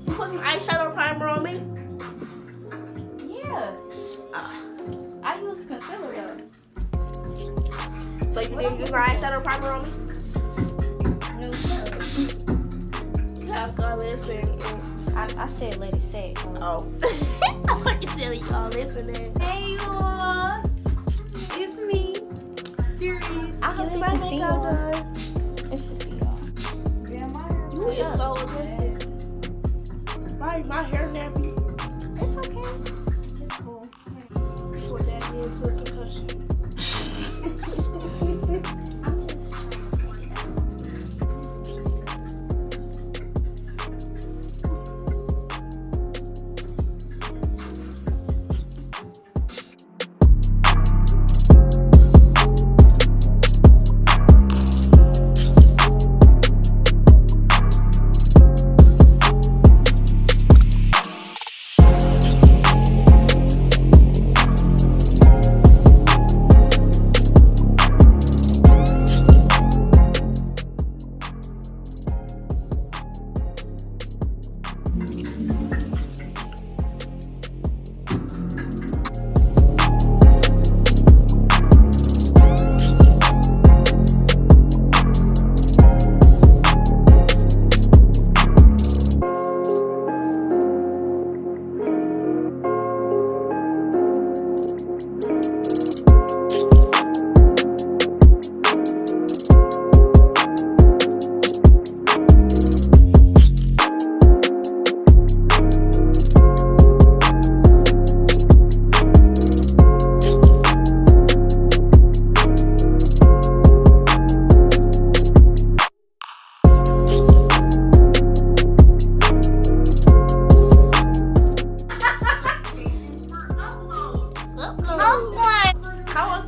Put some eyeshadow primer on me. Yeah. I use concealer though. So you didn't use my eyeshadow primer on me? No, sir. You have to listen. I said let it set. Oh. I thought you said y'all listening. Hey y'all. It's me. I hope Get you my can see makeup y'all. done. It's just y'all. You is so aggressive. My hair nappy. It's okay. It's cool. Put that into a concussion. I'm just trying to point it out.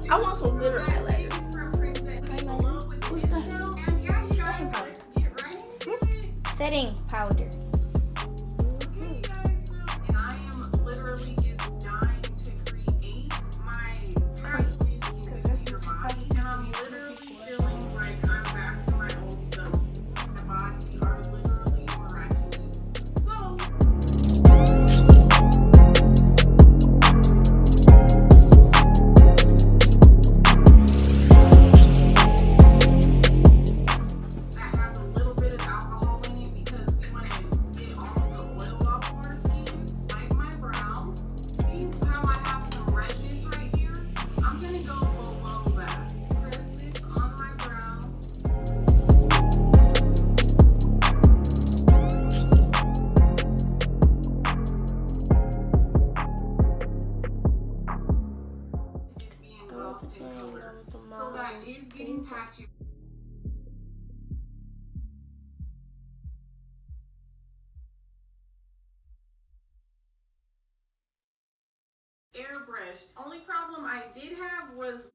I want some glitter highlighter. What's that? Setting powder. And I am literally just dying to create my passion because your body. And I'm literally feeling like I'm back to my old self. My body are literally miraculous. So that has a little bit of alcohol in it because we want to get all the oil off of our skin. Like my brows. See how I have some redness right here? I'm gonna go below that. Press this on my brow. Just being engulfed in color. So that is getting patchy. Airbrushed. Only problem I did have was